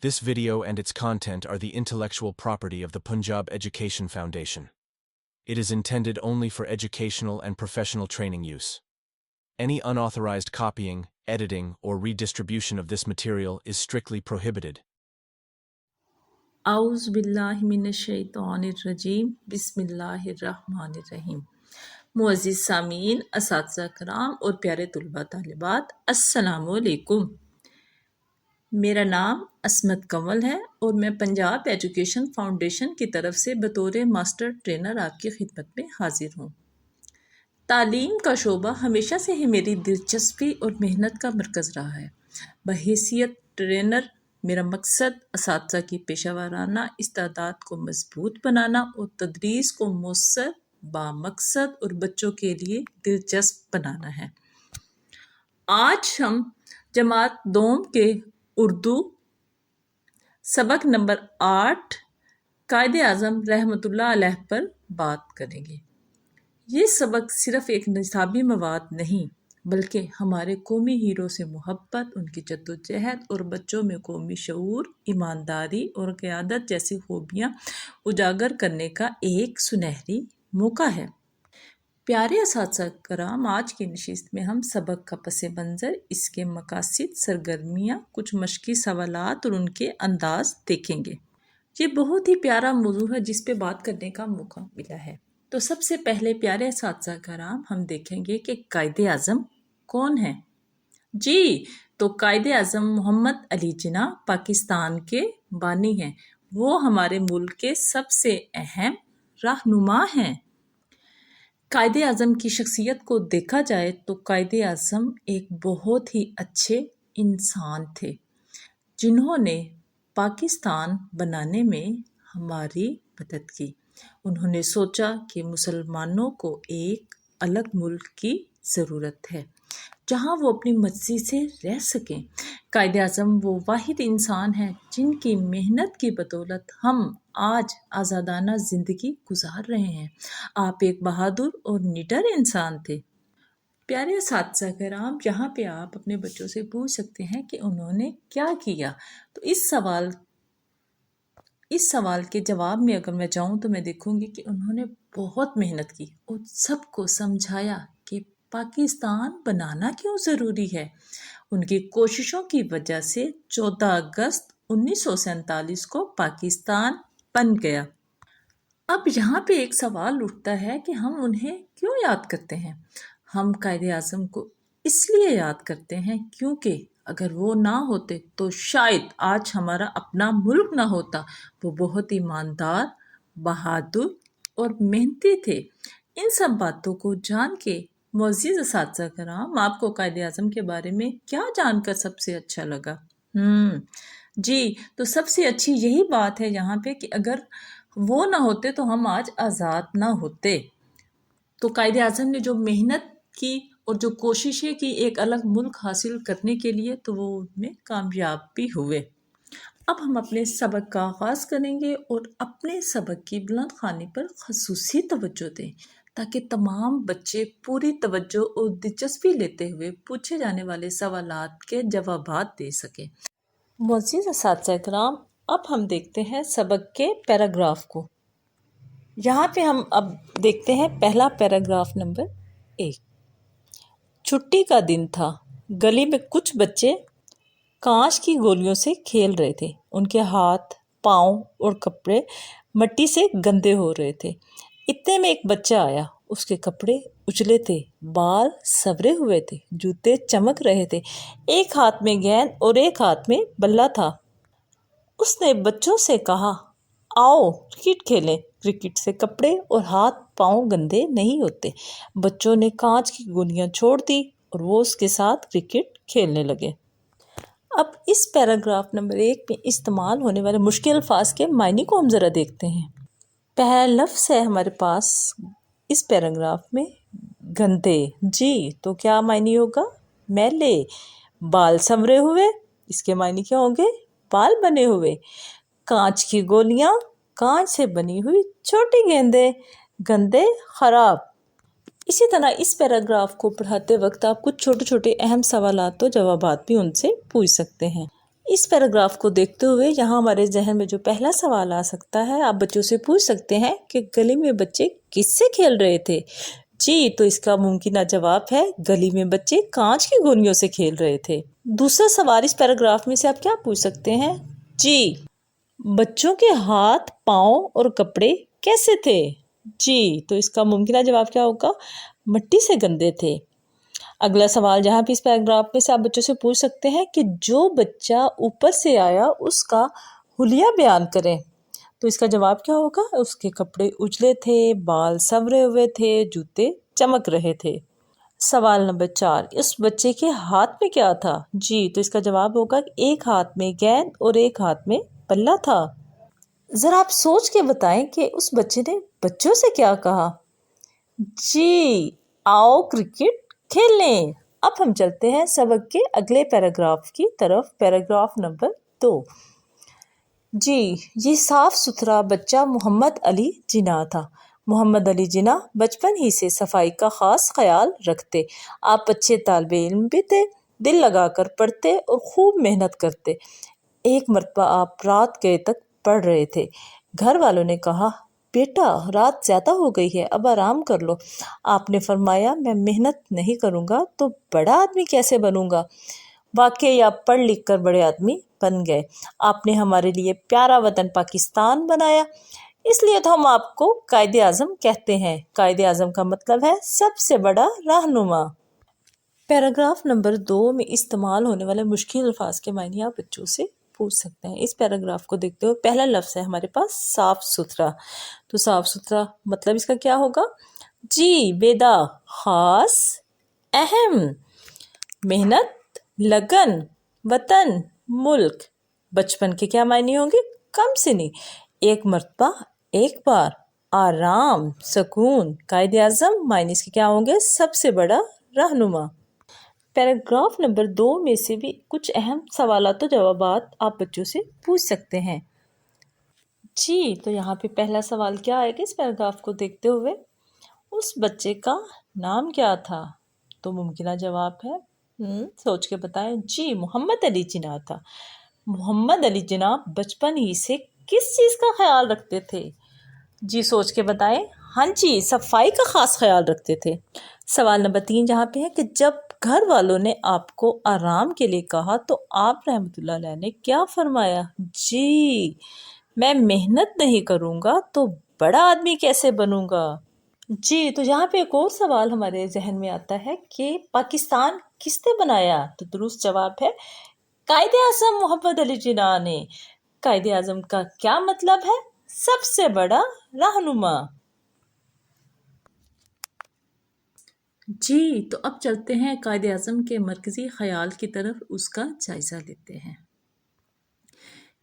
This video and its content are the intellectual property of the Punjab Education Foundation. It is intended only for educational and professional training use. Any unauthorized copying, editing, or redistribution of this material is strictly prohibited. आउज़ बिल्लाहि मिनश्शैतानिर्रजीम बिस्मिल्लाहिर्रहमानिर्रहीम। मुअज़्ज़िज़ सामीन, असातिज़ा कराम और प्यारे तुलबा तालिबात, अस्सलामु अलैकुम। मेरा नाम असमत कंवल है और मैं पंजाब एजुकेशन फाउंडेशन की तरफ से बतौर मास्टर ट्रेनर आपकी खिदमत में हाजिर हूँ। तालीम का शोबा हमेशा से ही मेरी दिलचस्पी और मेहनत का मरकज़ रहा है। बहैसियत ट्रेनर मेरा मकसद असातिज़ा की पेशेवराना इस्तादात को मजबूत बनाना और तदरीस को मौसर, बामकसद और बच्चों के लिए दिलचस्प बनाना है। आज हम जमात दोम के उर्दू सबक नंबर 8 कायदे आज़म रहमतुल्लाह अलैह पर बात करेंगे। ये सबक सिर्फ एक निसाबी मवाद नहीं बल्कि हमारे कौमी हीरो से मोहब्बत, उनकी जद्दोजहद और बच्चों में कौमी शऊर, ईमानदारी और क़यादत जैसी खूबियाँ उजागर करने का एक सुनहरी मौका है। प्यारे असातिज़ा कराम, आज की नशिस्त में हम सबक का पस मंज़र, इसके मकासिद, सरगर्मियाँ, कुछ मशक़ी सवालात और उनके अंदाज़ देखेंगे। ये बहुत ही प्यारा मौजू है जिस पे बात करने का मौका मिला है। तो सबसे पहले प्यारे असातिज़ा कराम, हम देखेंगे कि कायदे आज़म कौन है। जी, तो कायदे आज़म मोहम्मद अली जिन्ना पाकिस्तान के बानी हैं। वो हमारे मुल्क के सबसे अहम रहनुमा हैं। कायदे आज़म की शख्सियत को देखा जाए तो कायदे आज़म एक बहुत ही अच्छे इंसान थे जिन्होंने पाकिस्तान बनाने में हमारी मदद की। उन्होंने सोचा कि मुसलमानों को एक अलग मुल्क की ज़रूरत है जहां वो अपनी मर्जी से रह सकें। कायदे आज़म वो वाहिद इंसान हैं जिनकी मेहनत की बदौलत हम आज आज़ादाना ज़िंदगी गुजार रहे हैं। आप एक बहादुर और निडर इंसान थे। प्यारे असातिज़ा कराम, यहाँ पे आप अपने बच्चों से पूछ सकते हैं कि उन्होंने क्या किया। तो इस सवाल के जवाब में अगर मैं जाऊँ तो मैं देखूँगी कि उन्होंने बहुत मेहनत की और सबको समझाया कि पाकिस्तान बनाना क्यों ज़रूरी है। उनकी कोशिशों की वजह से 14 अगस्त 1947 को पाकिस्तान बन गया। अब यहाँ पे एक सवाल उठता है कि हम उन्हें क्यों याद करते हैं। हम कायदे आज़म को इसलिए याद करते हैं क्योंकि अगर वो ना होते तो शायद आज हमारा अपना मुल्क ना होता। वो बहुत ईमानदार, बहादुर और मेहनती थे। इन सब बातों को जान के मुअज़्ज़िज़ असातिज़ा कराम, आपको कायदे आज़म के बारे में क्या जानकर सबसे अच्छा लगा? जी, तो सबसे अच्छी यही बात है यहाँ पे कि अगर वो ना होते तो हम आज आज़ाद ना होते। तो कायदे आज़म ने जो मेहनत की और जो कोशिशें की एक अलग मुल्क हासिल करने के लिए, तो वो उनमें कामयाब भी हुए। अब हम अपने सबक का आगाज़ करेंगे और अपने सबक की बुलंद ख़्वानी पर ख़ुसूसी तवज्जो दें ताकि तमाम बच्चे पूरी तवज्जो और दिलचस्पी लेते हुए पूछे जाने वाले सवालात के जवाबात दे सकें। मुअज़्ज़िज़ असातिज़ा कराम, अब हम देखते हैं सबक के पैराग्राफ को। यहाँ पे हम अब देखते हैं पहला पैराग्राफ नंबर 1। छुट्टी का दिन था। गली में कुछ बच्चे कांच की गोलियों से खेल रहे थे। उनके हाथ, पाँव और कपड़े मिट्टी से गंदे हो रहे थे। इतने में एक बच्चा आया। उसके कपड़े उजले थे, बाल संवरे हुए थे, जूते चमक रहे थे। एक हाथ में गेंद और एक हाथ में बल्ला था। उसने बच्चों से कहा, आओ क्रिकेट खेलें। क्रिकेट से कपड़े और हाथ पाँव गंदे नहीं होते। बच्चों ने कांच की गोलियां छोड़ दी और वो उसके साथ क्रिकेट खेलने लगे। अब इस पैराग्राफ नंबर 1 में इस्तेमाल होने वाले मुश्किल अल्फाज के मायने को हम ज़रा देखते हैं। पहला लफ्ज़ है हमारे पास इस पैराग्राफ में गंदे। जी, तो क्या मायने होगा? मैले। बाल संवरे हुए, इसके मायने क्या होंगे? बाल बने हुए। कांच की गोलियां, कांच से बनी हुई छोटी गेंदें, गंदे, खराब। इसी तरह इस पैराग्राफ को पढ़ाते वक्त आप कुछ छोटे छोटे अहम सवालात तो जवाबात भी उनसे पूछ सकते हैं। اس پیراگراف کو دیکھتے ہوئے یہاں ہمارے ذہن میں جو پہلا سوال آ سکتا ہے، آپ بچوں سے پوچھ سکتے ہیں کہ گلی میں بچے کس سے کھیل رہے تھے؟ جی، تو اس کا ممکنہ جواب ہے گلی میں بچے کانچ کی گولیوں سے کھیل رہے تھے۔ دوسرا سوال اس پیراگراف میں سے آپ کیا پوچھ سکتے ہیں؟ جی، بچوں کے ہاتھ، پاؤں اور کپڑے کیسے تھے؟ جی، تو اس کا ممکنہ جواب کیا ہوگا؟ مٹی سے گندے تھے۔ اگلا سوال جہاں پہ اس پیراگراف میں سے آپ بچوں سے پوچھ سکتے ہیں کہ جو بچہ اوپر سے آیا اس کا حلیہ بیان کریں، تو اس کا جواب کیا ہوگا؟ اس کے کپڑے اجلے تھے، بال سنورے ہوئے تھے، جوتے چمک رہے تھے۔ سوال نمبر 4، اس بچے کے ہاتھ میں کیا تھا؟ جی، تو اس کا جواب ہوگا کہ ایک ہاتھ میں گیند اور ایک ہاتھ میں بلہ تھا۔ ذرا آپ سوچ کے بتائیں کہ اس بچے نے بچوں سے کیا کہا؟ جی، آؤ کرکٹ کھیل لیں۔ اب ہم چلتے ہیں سبق کے اگلے پیراگراف کی طرف، پیراگراف نمبر 2۔ جی، یہ صاف ستھرا بچہ محمد علی جناح تھا۔ محمد علی جناح بچپن ہی سے صفائی کا خاص خیال رکھتے۔ آپ اچھے طالب علم بھی تھے، دل لگا کر پڑھتے اور خوب محنت کرتے۔ ایک مرتبہ آپ رات گئے تک پڑھ رہے تھے۔ گھر والوں نے کہا، بیٹا رات زیادہ ہو گئی ہے، اب آرام کر لو۔ آپ نے فرمایا، میں محنت نہیں کروں گا تو بڑا آدمی کیسے بنوں گا؟ واقعی آپ پڑھ لکھ کر بڑے آدمی بن گئے۔ آپ نے ہمارے لیے پیارا وطن پاکستان بنایا، اس لیے تو ہم آپ کو قائد اعظم کہتے ہیں۔ قائد اعظم کا مطلب ہے سب سے بڑا رہنما۔ پیراگراف نمبر 2 میں استعمال ہونے والے مشکل الفاظ کے معنی آپ بچوں سے پوچھ سکتے ہیں۔ اس پیراگراف کو دیکھتے ہوئے پہلا لفظ ہے ہمارے پاس صاف ستھرا، تو صاف ستھرا مطلب اس کا کیا ہوگا؟ جی، بیدا، خاص، اہم، محنت، لگن، وطن، ملک۔ بچپن کے کیا معنی ہوں گے؟ کم سنی، ایک مرتبہ، ایک بار، آرام، سکون۔ قائد اعظم معنی اس کے کیا ہوں گے؟ سب سے بڑا رہنما۔ پیراگراف نمبر 2 میں سے بھی کچھ اہم سوالات و جوابات آپ بچوں سے پوچھ سکتے ہیں۔ جی، تو یہاں پہ پہلا سوال کیا آئے گا اس پیراگراف کو دیکھتے ہوئے؟ اس بچے کا نام کیا تھا؟ تو ممکنہ جواب ہے، سوچ کے بتائیں۔ جی، محمد علی جناح تھا۔ محمد علی جناح بچپن ہی سے کس چیز کا خیال رکھتے تھے؟ جی، سوچ کے بتائیں۔ ہاں جی، صفائی کا خاص خیال رکھتے تھے۔ سوال نمبر 3 جہاں پہ ہے کہ جب گھر والوں نے آپ کو آرام کے لیے کہا تو آپ رحمۃ اللہ علیہ نے کیا فرمایا؟ جی، میں محنت نہیں کروں گا تو بڑا آدمی کیسے بنوں گا؟ جی، تو یہاں پہ ایک اور سوال ہمارے ذہن میں آتا ہے کہ پاکستان کس نے بنایا؟ تو درست جواب ہے قائد اعظم محمد علی جناح نے۔ قائد اعظم کا کیا مطلب ہے؟ سب سے بڑا رہنما۔ جی، تو اب چلتے ہیں قائد اعظم کے مرکزی خیال کی طرف، اس کا جائزہ لیتے ہیں۔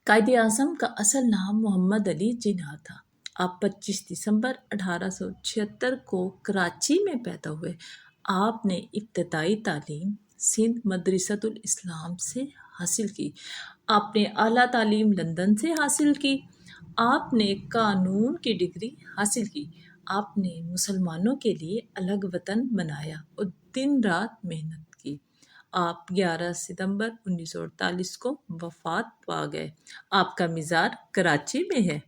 قائد اعظم کا اصل نام محمد علی جناح تھا۔ آپ 25 دسمبر 1876 کو کراچی میں پیدا ہوئے۔ آپ نے ابتدائی تعلیم سندھ مدرسۃ الاسلام سے حاصل کی۔ آپ نے اعلیٰ تعلیم لندن سے حاصل کی۔ آپ نے قانون کی ڈگری حاصل کی۔ آپ نے مسلمانوں کے لیے الگ وطن بنایا اور دن رات محنت کی۔ آپ 11 ستمبر 1948 کو وفات پا گئے۔ آپ کا مزار کراچی میں ہے۔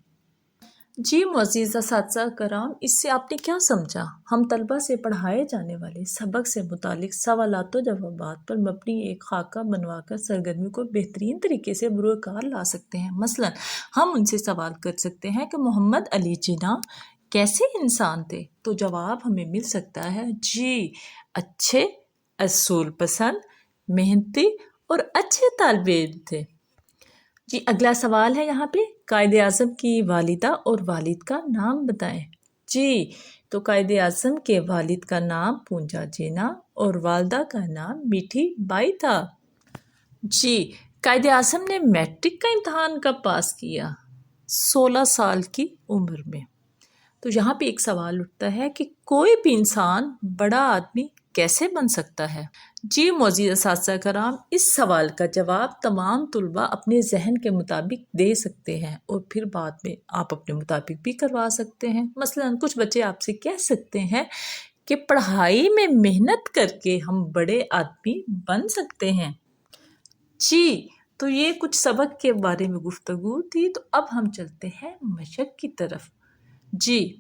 جی معزز اساتذہ کرام، اس سے آپ نے کیا سمجھا؟ ہم طلبہ سے پڑھائے جانے والے سبق سے متعلق سوالات و جوابات پر مبنی ایک خاکہ بنوا کر سرگرمی کو بہترین طریقے سے بروئے کار لا سکتے ہیں۔ مثلا ہم ان سے سوال کر سکتے ہیں کہ محمد علی جناح کیسے انسان تھے؟ تو جواب ہمیں مل سکتا ہے، جی اچھے، اصول پسند، محنتی اور اچھے طالب علم تھے۔ جی اگلا سوال ہے یہاں پہ، قائد اعظم کی والدہ اور والد کا نام بتائیں۔ جی، تو قائد اعظم کے والد کا نام پونجا جناح اور والدہ کا نام میٹھی بائی تھا۔ جی، قائد اعظم نے میٹرک کا امتحان کب پاس کیا؟ 16 سال کی عمر میں۔ تو یہاں پہ ایک سوال اٹھتا ہے کہ کوئی بھی انسان بڑا آدمی کیسے بن سکتا ہے؟ جی معزز اساتذہ کرام، اس سوال کا جواب تمام طلباء اپنے ذہن کے مطابق دے سکتے ہیں اور پھر بعد میں آپ اپنے مطابق بھی کروا سکتے ہیں۔ مثلا کچھ بچے آپ سے کہہ سکتے ہیں کہ پڑھائی میں محنت کر کے ہم بڑے آدمی بن سکتے ہیں۔ جی، तो ये कुछ सबक के बारे में गुफ्तगू थी। तो अब हम चलते हैं मशक की तरफ। जी,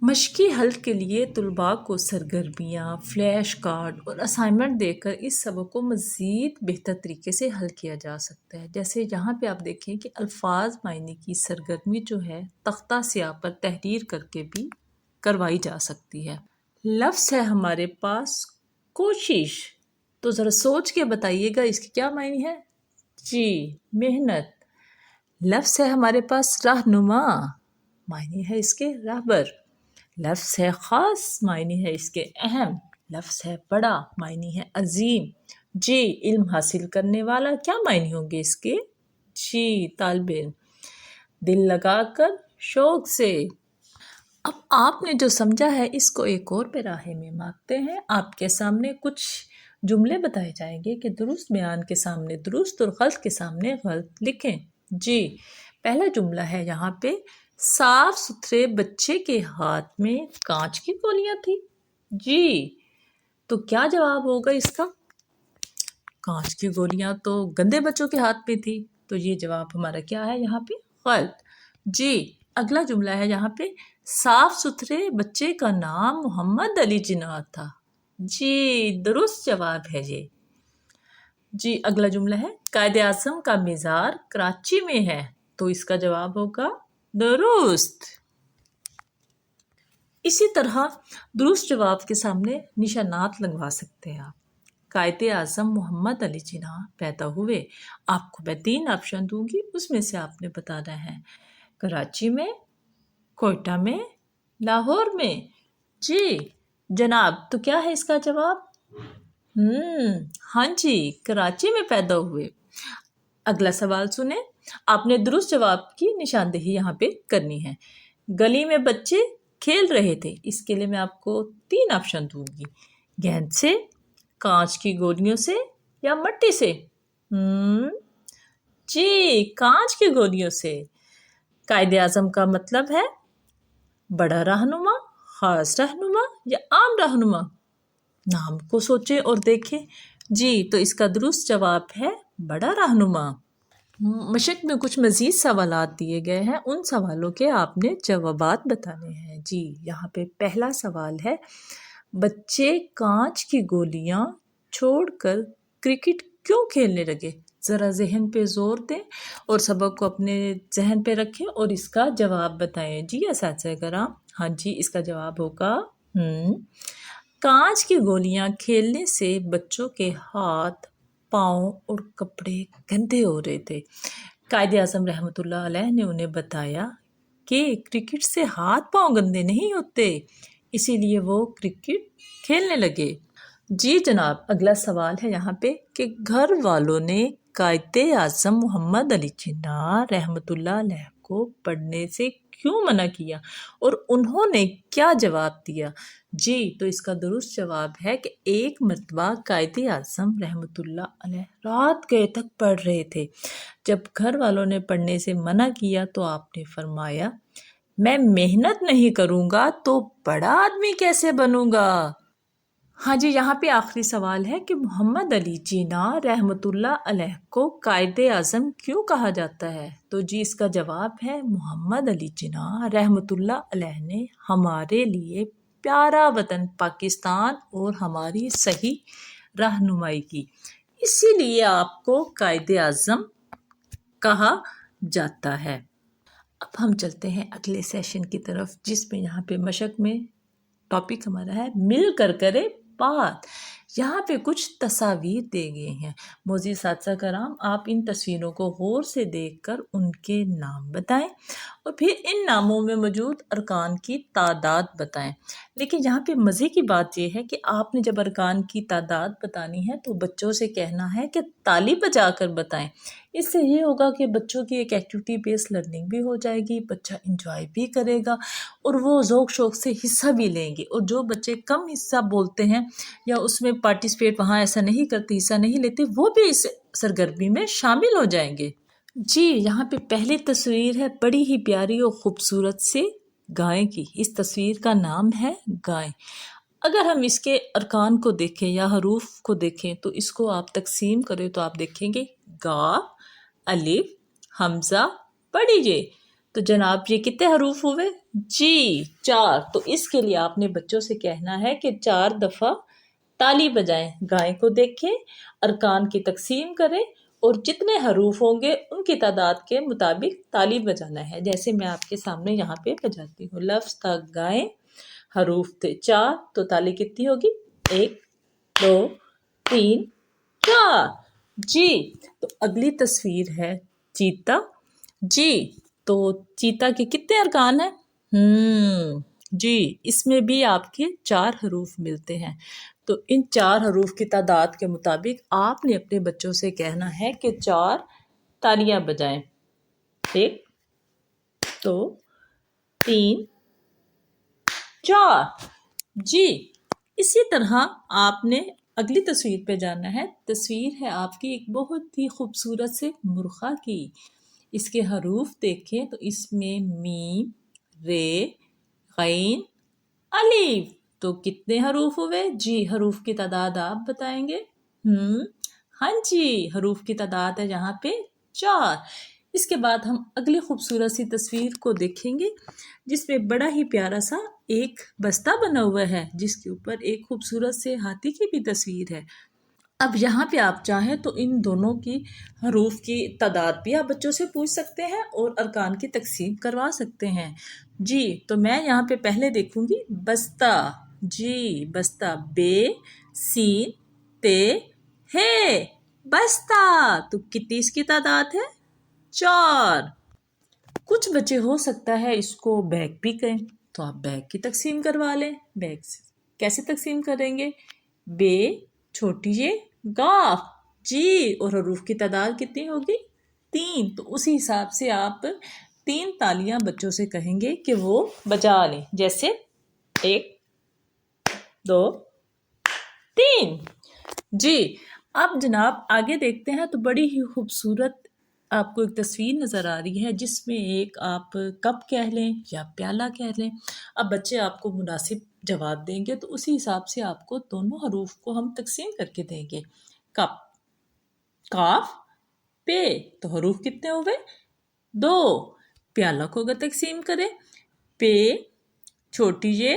मशक़ी हल के लिए तलबा को सरगर्मियाँ, फ्लैश कार्ड और असाइनमेंट देकर इस सबक को मज़ीद बेहतर तरीके से हल किया जा सकता है। जैसे यहाँ पे आप देखें कि अल्फाज मायने की सरगर्मी जो है तख्ता स्याह पर तहरीर करके भी करवाई जा सकती है। लफ्ज़ है हमारे पास कोशिश, तो ज़रा सोच के बताइएगा इसकी क्या मायने है। जी, मेहनत। लफ्ज़ है हमारे पास रहनुमा, मायने है इसके रहबर। लफ्ज़ है ख़ास, मायने है इसके अहम। लफ्ज़ है बड़ा, मायने है अजीम। जी, इल्म हासिल करने वाला, क्या मायने होंगे इसके। जी, तालिब इल्म। दिल लगाकर, शौक से। अब आपने जो समझा है इसको एक और पैराहे में मांगते हैं। आपके सामने कुछ जुमले बताए जाएंगे कि दुरुस्त बयान के सामने दुरुस्त और गलत के सामने गलत लिखें। जी, पहला जुमला है यहाँ पे, साफ सुथरे बच्चे के हाथ में कांच की गोलियां थी। जी, तो क्या जवाब होगा इसका। कांच की गोलियां तो गंदे बच्चों के हाथ में थी, तो ये जवाब हमारा क्या है यहाँ पे, गलत। जी, अगला जुमला है यहाँ पे, साफ सुथरे बच्चे का नाम मोहम्मद अली जिन्ना था। जी, दुरुस्त जवाब है ये। जी, अगला जुमला है, कायदे आज़म का मज़ार कराची में है, तो इसका जवाब होगा दुरुस्त। इसी तरह दुरुस्त जवाब के सामने निशानात लगवा सकते हैं आप। कायदे आज़म मोहम्मद अली जिन्ना पैदा हुए। आपको मैं 3 ऑप्शन दूंगी, उसमें से आपने बताना है कराची में, कोयटा में, लाहौर में। जी जनाब, तो क्या है इसका जवाब। हाँ जी, कराची में पैदा हुए। अगला सवाल सुने, आपने दुरुस्त जवाब की निशानदेही यहाँ पे करनी है। गली में बच्चे खेल रहे थे, इसके लिए मैं आपको 3 ऑप्शन दूंगी, गेंद से, कांच की गोलियों से या मट्टी से। जी, कांच की गोलियों से। कायदे आज़म का मतलब है बड़ा रहनुमा, खास रहनुमा या आम रहनुमा। नाम को सोचें और देखें। जी, तो इसका दुरुस्त जवाब है बड़ा रहनुमा। मशक में कुछ मज़ीद सवालात दिए गए हैं, उन सवालों के आपने जवाबात बताने हैं। जी, यहाँ पे पहला सवाल है, बच्चे कांच की गोलियां छोड़कर क्रिकेट क्यों खेलने लगे। ज़रा जहन पे जोर दें और सबक को अपने जहन पे रखें और इसका जवाब बताएं। जी असातिज़ा कराम, हाँ जी, इसका जवाब होगा कांच की गोलियां खेलने से बच्चों के हाथ, पाँव और कपड़े गंदे हो रहे थे। कायदे आज़म रहमतुल्लाह अलैह ने उन्हें बताया कि क्रिकेट से हाथ पाँव गंदे नहीं होते, इसीलिए वो क्रिकेट खेलने लगे। जी जनाब, अगला सवाल है यहाँ पे कि घर वालों ने कायदे आज़म मोहम्मद अली जिन्ना रहमतुल्लाह अलैह को पढ़ने से क्यों मना किया और उन्होंने क्या जवाब दिया। जी, तो इसका दुरुस्त जवाब है कि एक मरतबा कायदे आज़म रहमतुल्लाह अलैह रात गए तक पढ़ रहे थे। जब घर वालों ने पढ़ने से मना किया तो आपने फरमाया, मैं मेहनत नहीं करूँगा तो बड़ा आदमी कैसे बनूँगा। हाँ जी, यहाँ पे आखिरी सवाल है कि मोहम्मद अली जिन्ना रहमतुल्लाह अलैह को कायदे आज़म क्यों कहा जाता है। तो जी, इसका जवाब है मोहम्मद अली जिन्ना रहमतुल्लाह अलैह ने हमारे लिए प्यारा वतन पाकिस्तान और हमारी सही रहनुमाई की, इसीलिए आपको कायदे आज़म कहा जाता है। अब हम चलते हैं अगले सेशन की तरफ, जिसमें यहाँ पे मशक में टॉपिक हमारा है मिल कर करे बात। यहाँ पे कुछ तस्वीर दे गए हैं। मोज़ीज़ साथिया कराम, आप इन तस्वीरों को गौर से देखकर उनके नाम बताएं और फिर इन नामों में मौजूद अरकान की तादाद बताएं। लेकिन यहाँ पे मज़े की बात यह है कि आपने जब अरकान की तादाद बतानी है तो बच्चों से कहना है कि ताली बजाकर बताएं। इससे ये होगा कि बच्चों की एक एक्टिविटी बेस्ड लर्निंग भी हो जाएगी, बच्चा इंजॉय भी करेगा और वो ज़ौक़ शौक़ से हिस्सा भी लेंगे। और जो बच्चे कम हिस्सा बोलते हैं या उसमें पार्टिसिपेट वहाँ ऐसा नहीं करते, हिस्सा नहीं लेते, वो भी इस सरगर्मी में शामिल हो जाएंगे। जी, यहाँ पे पहली तस्वीर है बड़ी ही प्यारी और ख़ूबसूरत से गाय की। इस तस्वीर का नाम है गाय। अगर हम इसके अरकान को देखें या हरूफ को देखें तो इसको आप तकसीम करें तो आप देखेंगे गा, अलिफ, हमजा, बड़ी जे। तो जनाब ये कितने हरूफ हुए जी 4। तो इसके लिए आपने बच्चों से कहना है कि 4 दफ़ा ताली बजाएं। गाय को देखें, अरकान की तकसीम करें और जितने हरूफ होंगे उनकी तादाद के मुताबिक ताली बजाना है। जैसे मैं आपके सामने यहाँ पे बजाती हूँ। लफ्ज़ था गाय, हरूफ थे 4, तो ताली कितनी होगी 1 2 3 4 जी। तो अगली तस्वीर है चीता जी। तो चीता के कितने अरकान हैं जी। इसमें भी आपके 4 हरूफ मिलते हैं। तो इन 4 हरूफ की तादाद के मुताबिक आपने अपने बच्चों से कहना है कि 4 तालियां बजाएं। 1 2 3 4 जी। इसी तरह आपने अगली तस्वीर पे जाना है। तस्वीर है आपकी एक बहुत ही खूबसूरत से मुर्गा की। इसके हरूफ देखें तो इसमें मीम, रे, गैन, अलीफ। तो कितने हरूफ हुए जी? हरूफ की तादाद आप बताएंगे। हाँ जी, हरूफ की तादाद है यहाँ पे 4। इसके बाद हम अगली खूबसूरत सी तस्वीर को देखेंगे जिसमें बड़ा ही प्यारा सा एक बस्ता बना हुआ है जिसके ऊपर एक खूबसूरत से हाथी की भी तस्वीर है। अब यहाँ पे आप चाहें तो इन दोनों की हरूफ की तादाद भी आप बच्चों से पूछ सकते हैं और अरकान की तकसीम करवा सकते हैं जी। तो मैं यहाँ पे पहले देखूंगी बस्ता जी। बस्ता बे सीन ते है बस्ता। तो कितनी इसकी तादाद है 4। कुछ बच्चे हो सकता है इसको बैग भी कहें तो आप बैग की तकसीम करवा लें। बैग कैसे तकसीम करेंगे? बे छोटी ये गाफ जी। और हरूफ की तादाद कितनी होगी 3। तो उसी हिसाब से आप 3 तालियां बच्चों से कहेंगे कि वो बजा लें। जैसे 1 2 3 जी। अब जनाब आगे देखते हैं तो बड़ी ही खूबसूरत आपको एक तस्वीर नज़र आ रही है जिसमें एक आप कप कह लें या प्याला कह लें। अब बच्चे आपको मुनासिब जवाब देंगे तो उसी हिसाब से आपको दोनों हरूफ को हम तकसीम करके देंगे। कप, काफ, पे। तो हरूफ कितने हो गए 2। प्याला को अगर तकसीम करें पे छोटी ये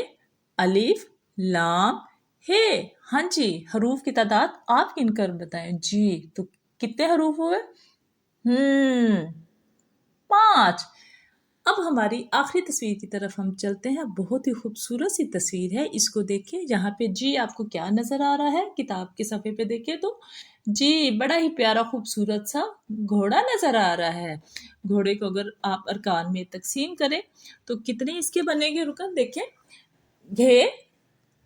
अलिफ लाम हे। हाँ जी, हरूफ की तादाद आप गिनकर बताएं जी। तो कितने हरूफ हुए 5। अब हमारी आखिरी तस्वीर की तरफ हम चलते हैं। बहुत ही खूबसूरत सी तस्वीर है, इसको देखिए। यहाँ पे जी आपको क्या नजर आ रहा है? किताब के सफ़े पे देखिए तो जी बड़ा ही प्यारा खूबसूरत सा घोड़ा नजर आ रहा है। घोड़े को अगर आप अरकान में तकसीम करें तो कितने इसके बनेंगे? रुकन देखें। घे,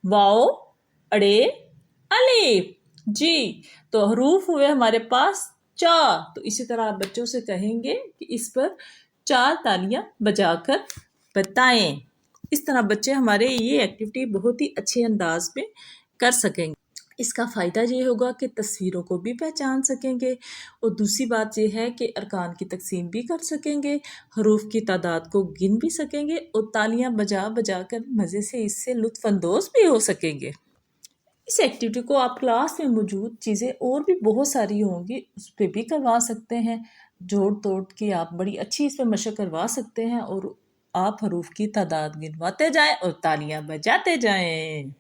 वाओ, अड़े, अलिफ जी। तो हरूफ हुए हमारे पास 4। तो इसी तरह आप बच्चों से कहेंगे कि इस पर 4 तालियां बजाकर बताएं। इस तरह बच्चे हमारे ये एक्टिविटी बहुत ही अच्छे अंदाज में कर सकेंगे। इसका फ़ायदा ये होगा कि तस्वीरों को भी पहचान सकेंगे और दूसरी बात ये है कि अरकान की तकसीम भी कर सकेंगे, हरूफ की तादाद को गिन भी सकेंगे और तालियां बजा बजा कर मज़े से इससे लुत्फ़अंदोज़ भी हो सकेंगे। इस एक्टिविटी को आप क्लास में मौजूद चीज़ें और भी बहुत सारी होंगी उस पर भी करवा सकते हैं। जोड़ तोड़ के आप बड़ी अच्छी इसमें मशक करवा सकते हैं और आप हरूफ की तादाद गिनवाते जाएं और तालियां बजाते जाएं।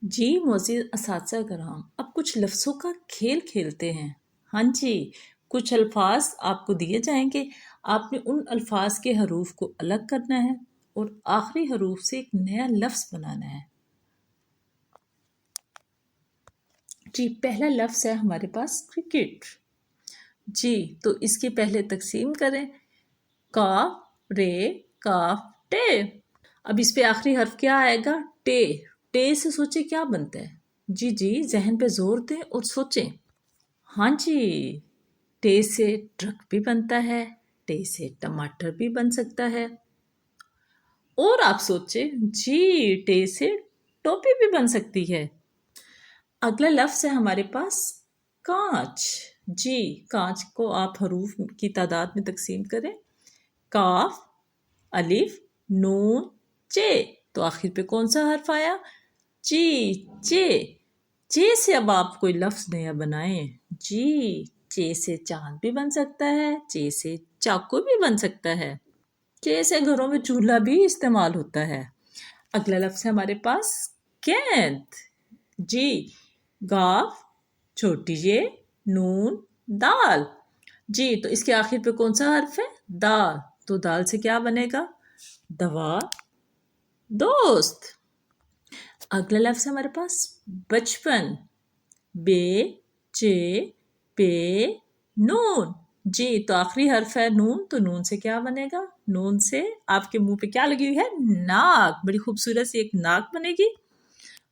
जी मोअज़्ज़िज़ असातिज़ा कराम, अब कुछ लफ्ज़ों का खेल खेलते हैं। हाँ जी, कुछ अल्फाज आपको दिए जाएंगे। आपने उन अल्फाज के हरूफ को अलग करना है और आखिरी हरूफ से एक नया लफ्ज़ बनाना है। जी पहला लफ्ज़ है हमारे पास क्रिकेट जी। तो इसकी पहले तकसीम करें। काफ रे काफ टे। अब इस पे आखिरी हर्फ क्या आएगा? टे। टे से सोचे क्या बनता है? जी जी जहन पे जोर दें और सोचें। हाँ जी, टे से ट्रक भी बनता है, टे से टमाटर भी बन सकता है। और आप सोचें जी, टे से टोपी भी बन सकती है। अगला लफ्ज़ है हमारे पास कांच जी। कांच को आप हरूफ की तादाद में तकसीम करें। काफ, अलिफ, नून, चे। तो आखिर पे कौन सा हर्फ आया? चे चे से अब आप कोई लफ्ज नया बनाएं। जी, चे से चांद भी बन सकता है, चे से चाकू भी बन सकता है, चे से घरों में चूल्हा भी इस्तेमाल होता है। अगला लफ्ज है हमारे पास गेंद। जी, गाफ, छोटी जे, नून, दाल। जी, तो इसके आखिर पे कौन सा हर्फ है? दाल। तो दाल से क्या बनेगा? दवा, दोस्त। अगला लफ्ज है हमारे पास बचपन। बे, चे, पे, नून। जी, तो आखिरी हर्फ है नून, तो नून से क्या बनेगा? नून से आपके मुंह पे क्या लगी हुई है? नाक। बड़ी खूबसूरत सी एक नाक बनेगी।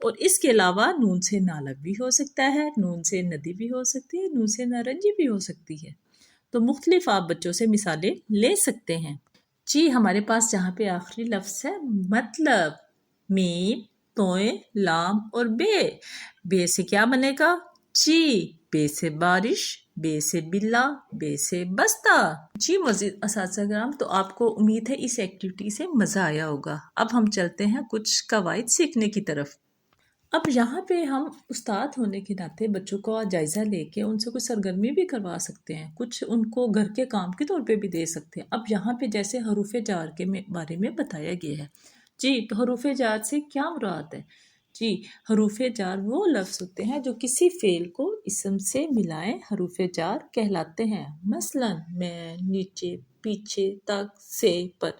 और इसके अलावा नून से नालक भी हो सकता है, नून से नदी भी हो सकती है, नून से नारंगी भी हो सकती है। तो मुख्तलिफ आप बच्चों से मिसालें ले सकते हैं। जी, हमारे पास जहाँ पे आखिरी लफ्ज है मतलब। मीम, तोए, लाम और बे से क्या बनेगा? जी, बे से बारिश, बे से बिल्ला, बे से बस्ता। जी मज़ीद असातिज़ा, तो आपको उम्मीद है इस एक्टिविटी से मज़ा आया होगा। अब हम चलते हैं कुछ कवायद सीखने की तरफ। अब यहाँ पे हम उस्ताद होने के नाते बच्चों का जायज़ा लेके उनसे कुछ सरगर्मी भी करवा सकते हैं, कुछ उनको घर के काम के तौर पे भी दे सकते हैं। अब यहाँ पे जैसे हरूफ जार के बारे में बताया गया है। जी, तो हरूफ जार से क्या मुराद है? जी, हरूफ जार वो लफ्ज़ होते हैं जो किसी फ़ेल को इसम से मिलाएं, हरूफ जार कहलाते हैं। मसलन मैं, नीचे, पीछे, तक, से, पर।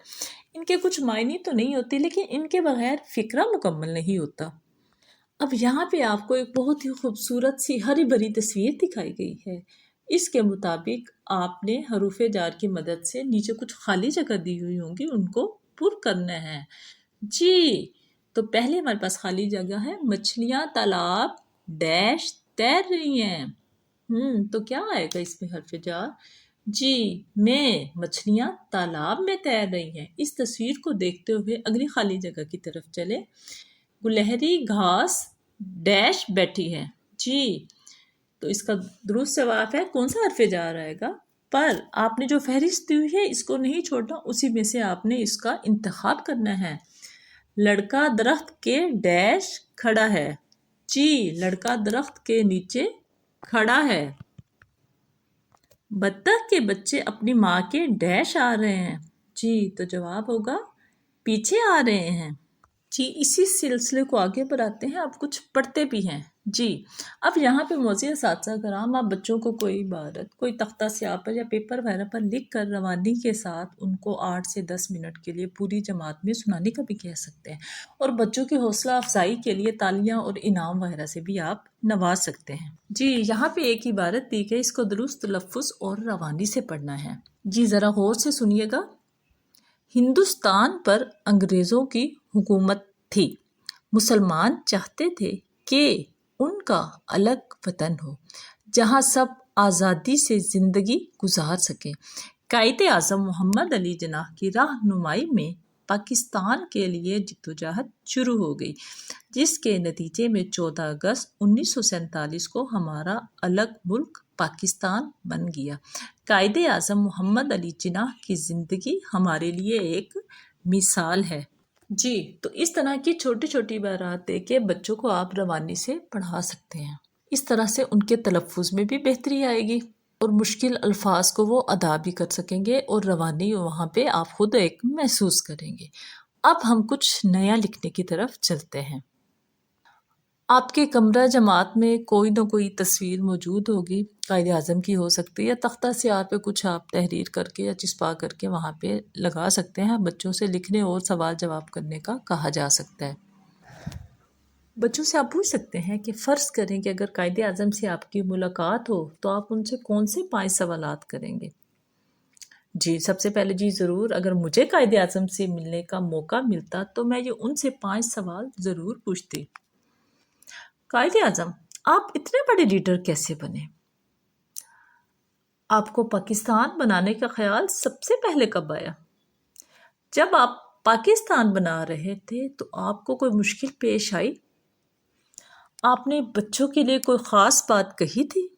इनके कुछ मायने तो नहीं होते, लेकिन इनके बगैर फ़िक्रा मुकम्मल नहीं होता। अब यहाँ पे आपको एक बहुत ही खूबसूरत सी हरी भरी तस्वीर दिखाई गई है। इसके मुताबिक आपने हरूफ जार की मदद से नीचे कुछ खाली जगह दी हुई होंगी, उनको पुर करना है। जी, तो पहले हमारे पास खाली जगह है, मछलियाँ तालाब डैश तैर रही हैं। तो क्या आएगा इसमें हर्फ जार? जी, में मछलियाँ तालाब में तैर रही हैं। इस तस्वीर को देखते हुए अगली खाली जगह की तरफ चले। गुलहरी घास डैश बैठी है। जी, तो इसका दुरुस्त जवाब है कौन सा हर्फ जार आएगा? पर आपने जो फहरिस्त दी हुई है इसको नहीं छोड़ना, उसी में से आपने इसका इंतखाब करना है। लड़का दरख्त के डैश खड़ा है। जी, लड़का दरख्त के नीचे खड़ा है। बत्तख के बच्चे अपनी माँ के डैश आ रहे हैं। जी, तो जवाब होगा पीछे आ रहे हैं। जी, इसी सिलसिले को आगे बढ़ाते हैं, अब कुछ पढ़ते भी हैं। जी, अब यहाँ पे मौज़ूद असातिज़ा कराम, आप बच्चों को कोई इबारत कोई तख्ता स्याह पर या पेपर वगैरह पर लिख कर रवानी के साथ उनको 8 से 10 मिनट के लिए पूरी जमात में सुनाने का भी कह सकते हैं। और बच्चों की हौसला अफजाई के लिए तालियां और इनाम वगैरह से भी आप नवाज सकते हैं। जी, यहाँ पे एक इबारत दी गई, इसको दुरुस्त लफ्ज़ और रवानी से पढ़ना है। जी, ज़रा गौर से सुनिएगा। हिंदुस्तान पर अंग्रेज़ों की हुकूमत थी। मुसलमान चाहते थे कि उनका अलग वतन हो जहां सब आज़ादी से ज़िंदगी गुजार सकें। कायदे आज़म मोहम्मद अली जिन्नाह की रहनुमाई में पाकिस्तान के लिए जद्दोजहद शुरू हो गई, जिसके नतीजे में 14 अगस्त 1947 को हमारा अलग मुल्क पाकिस्तान बन गया। कायदे आज़म मोहम्मद अली जिन्नाह की ज़िंदगी हमारे लिए एक मिसाल है। जी, तो इस तरह की छोटी छोटी इबारत दे के बच्चों को आप रवानी से पढ़ा सकते हैं। इस तरह से उनके तलफ़ुज़ में भी बेहतरी आएगी और मुश्किल अल्फाज को वो अदा भी कर सकेंगे और रवानी वहाँ पे आप खुद एक महसूस करेंगे। अब हम कुछ नया लिखने की तरफ चलते हैं। आपके कमरा जमात में कोई ना कोई तस्वीर मौजूद होगी, कायदे आज़म की हो सकती है, या तख्ता स्याह पे कुछ आप तहरीर करके या चिस्पा करके वहाँ पे लगा सकते हैं। बच्चों से लिखने और सवाल जवाब करने का कहा जा सकता है। बच्चों से आप पूछ सकते हैं कि फ़र्ज़ करें कि अगर कायदे आज़म से आपकी मुलाकात हो तो आप उनसे कौन से 5 सवालात करेंगे? जी, सबसे पहले जी ज़रूर, अगर मुझे कायदे आज़म से मिलने का मौका मिलता तो मैं ये उनसे 5 सवाल ज़रूर पूछती। कायदे आज़म, आप इतने बड़े लीडर कैसे बने? आपको पाकिस्तान बनाने का ख्याल सबसे पहले कब आया? जब आप पाकिस्तान बना रहे थे तो आपको कोई मुश्किल पेश आई? आपने बच्चों के लिए कोई ख़ास बात कही थी?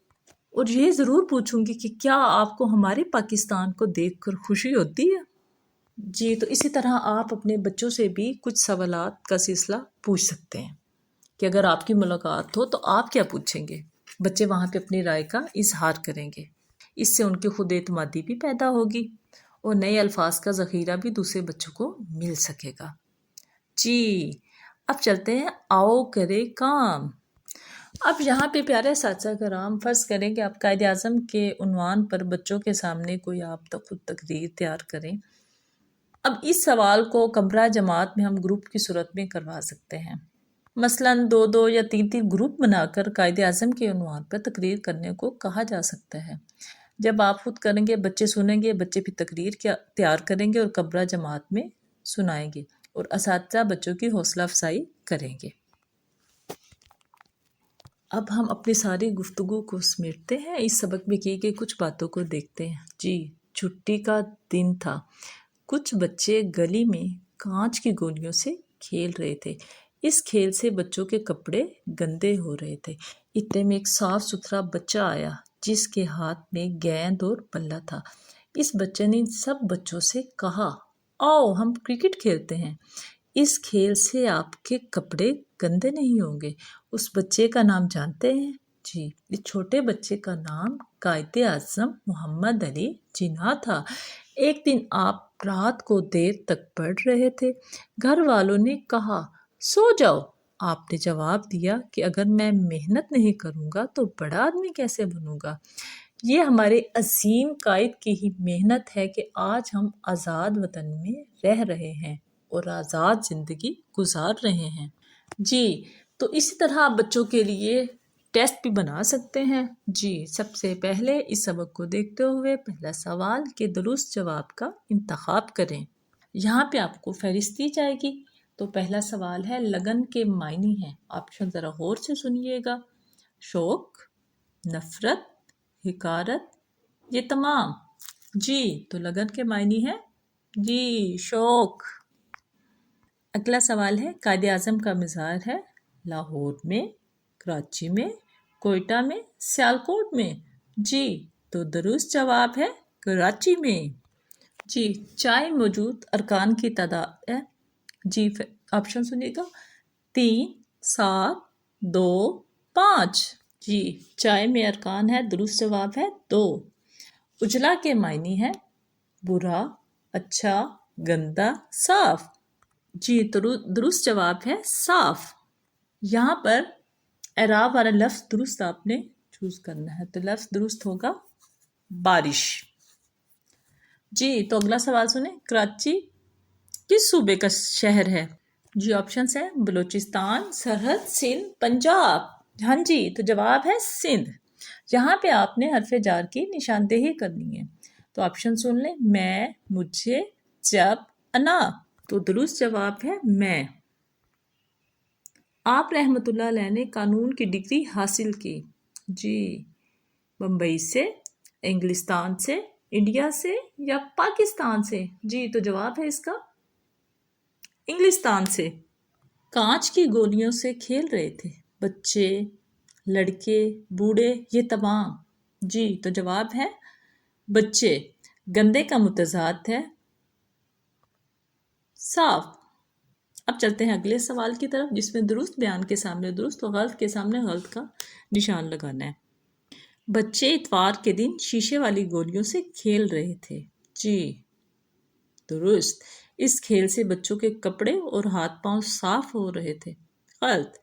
और ये ज़रूर पूछूंगी कि क्या आपको हमारे पाकिस्तान को देखकर खुशी होती है? जी, तो इसी तरह आप अपने बच्चों से भी कुछ सवालात का सिलसिला पूछ सकते हैं। کہ اگر آپ کی ملاقات ہو تو آپ کیا پوچھیں گے۔ بچے وہاں پہ اپنی رائے کا اظہار کریں گے، اس سے ان کی خود اعتمادی بھی پیدا ہوگی اور نئے الفاظ کا ذخیرہ بھی دوسرے بچوں کو مل سکے گا۔ جی اب چلتے ہیں آؤ کرے کام۔ اب یہاں پہ پیارے اساتذہ کرام، فرض کریں کہ آپ قائد اعظم کے عنوان پر بچوں کے سامنے کوئی آپ خود تقریر تیار کریں۔ اب اس سوال کو کمرہ جماعت میں ہم گروپ کی صورت میں کروا سکتے ہیں، مثلاً 2 یا 3 گروپ بنا کر قائد اعظم کے عنوان پر تقریر کرنے کو کہا جا سکتا ہے۔ جب آپ خود کریں گے، بچے سنیں گے، بچے بھی تقریر تیار کریں گے اور کمرہ جماعت میں سنائیں گے اور اساتذہ بچوں کی حوصلہ افزائی کریں گے۔ اب ہم اپنی ساری گفتگو کو سمیٹتے ہیں، اس سبق میں کی گئی کچھ باتوں کو دیکھتے ہیں۔ جی چھٹی کا دن تھا، کچھ بچے گلی میں کانچ کی گولیوں سے کھیل رہے تھے۔ اس کھیل سے بچوں کے کپڑے گندے ہو رہے تھے۔ اتنے میں ایک صاف ستھرا بچہ آیا جس کے ہاتھ میں گیند اور بلہ تھا۔ اس بچے نے سب بچوں سے کہا، آؤ ہم کرکٹ کھیلتے ہیں، اس کھیل سے آپ کے کپڑے گندے نہیں ہوں گے۔ اس بچے کا نام جانتے ہیں؟ جی اس چھوٹے بچے کا نام قائد اعظم محمد علی جناح تھا۔ ایک دن آپ رات کو دیر تک پڑھ رہے تھے، گھر والوں نے کہا سو جاؤ۔ آپ نے جواب دیا کہ اگر میں محنت نہیں کروں گا تو بڑا آدمی کیسے بنوں گا۔ یہ ہمارے عظیم قائد کی ہی محنت ہے کہ آج ہم آزاد وطن میں رہ رہے ہیں اور آزاد زندگی گزار رہے ہیں۔ جی تو اسی طرح آپ بچوں کے لیے ٹیسٹ بھی بنا سکتے ہیں۔ جی سب سے پہلے اس سبق کو دیکھتے ہوئے پہلا سوال کے درست جواب کا انتخاب کریں۔ یہاں پہ آپ کو فہرست دی جائے گی۔ تو پہلا سوال ہے لگن کے معنی ہیں، آپشن ذرا غور سے سنیے گا۔ شوق، نفرت، حقارت، یہ تمام۔ جی تو لگن کے معنی ہے جی شوق۔ اگلا سوال ہے قائد اعظم کا مزار ہے لاہور میں، کراچی میں، کوئٹہ میں، سیالکوٹ میں۔ جی تو درست جواب ہے کراچی میں۔ جی چائے موجود ارکان کی تعداد ہے، جی آپشن سنیے گا، 3، 7، 2، 5۔ جی چائے میں ارکان ہے، درست جواب ہے 2۔ اجلا کے معنی ہے برا، اچھا، گندا، صاف۔ جی درست جواب ہے صاف۔ یہاں پر اعراب والا لفظ درست آپ نے چوز کرنا ہے، تو لفظ درست ہوگا بارش۔ جی تو اگلا سوال سنیں، کراچی کس صوبے کا شہر ہے؟ جی آپشنز ہیں بلوچستان، سرحد، سندھ، پنجاب۔ ہاں جی تو جواب ہے سندھ۔ یہاں پہ آپ نے حرف جار کی نشاندہی کرنی ہے، تو آپشن سن لیں، میں، مجھے، جب، انا۔ تو درست جواب ہے میں۔ آپ رحمۃ اللہ علیہ نے قانون کی ڈگری حاصل کی؟ جی بمبئی سے، انگلستان سے، انڈیا سے یا پاکستان سے؟ جی تو جواب ہے اس کا انگلستان سے۔ کانچ کی گولیوں سے کھیل رہے تھے بچے، لڑکے، بوڑھے، یہ تمام۔ جی تو جواب ہے بچے۔ گندے کا متضاد ہے صاف۔ اب چلتے ہیں اگلے سوال کی طرف، جس میں درست بیان کے سامنے درست اور غلط کے سامنے غلط کا نشان لگانا ہے۔ بچے اتوار کے دن شیشے والی گولیوں سے کھیل رہے تھے۔ جی درست۔ اس کھیل سے بچوں کے کپڑے اور ہاتھ پاؤں صاف ہو رہے تھے۔ غلط۔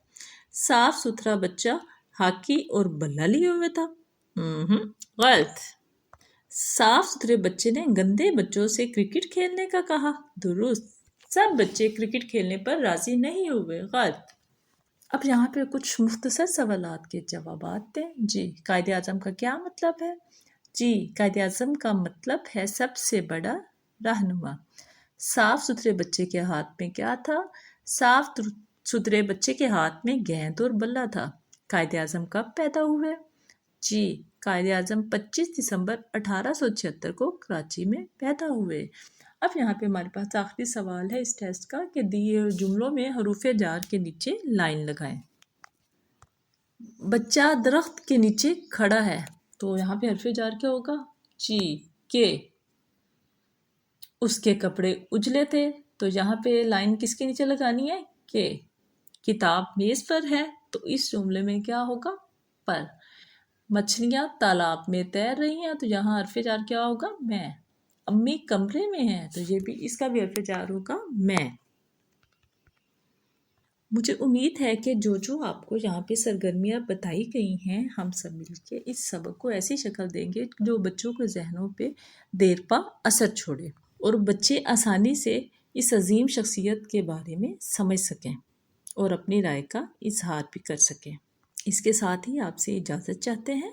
صاف ستھرا بچہ ہاکی اور بلہ لیے ہوئے تھا۔ غلط۔ صاف ستھرے بچے نے گندے بچوں سے کرکٹ کھیلنے کا کہا۔ درست۔ سب بچے کرکٹ کھیلنے پر راضی نہیں ہوئے۔ غلط۔ اب یہاں پہ کچھ مختصر سوالات کے جوابات دیں۔ جی قائد اعظم کا کیا مطلب ہے؟ جی قائد اعظم کا مطلب ہے سب سے بڑا رہنما۔ صاف ستھرے بچے کے ہاتھ میں کیا تھا؟ صاف ستھرے بچے کے ہاتھ میں گیند اور بلہ تھا۔ قائد اعظم کب پیدا ہوئے؟ جی قائد اعظم 25 دسمبر 1876 کو کراچی میں پیدا ہوئے۔ اب یہاں پہ ہمارے پاس آخری سوال ہے اس ٹیسٹ کا کہ دیے جملوں میں حروف جار کے نیچے لائن لگائیں۔ بچہ درخت کے نیچے کھڑا ہے، تو یہاں پہ حرف جار کیا ہوگا؟ جی کے۔ اس کے کپڑے اجلے تھے، تو یہاں پہ لائن کس کے نیچے لگانی ہے؟ کے۔ किताब मेज पर है तो इस जुमले में क्या होगा? पर। मछलियाँ तालाब में तैर रही हैं तो यहाँ हर्फ जार क्या होगा? मैं। अम्मी कमरे में है तो ये भी इसका भी हर्फ जार होगा मैं। मुझे उम्मीद है कि जो आपको यहाँ पे सरगर्मियाँ बताई गई हैं हम सब मिलके इस सबक को ऐसी शक्ल देंगे जो बच्चों के जहनों पे देर पा असर छोड़े और बच्चे आसानी से इस अजीम शख्सियत के बारे में समझ सकें और अपनी राय का इजहार भी कर सकें। इसके साथ ही आपसे इजाज़त चाहते हैं।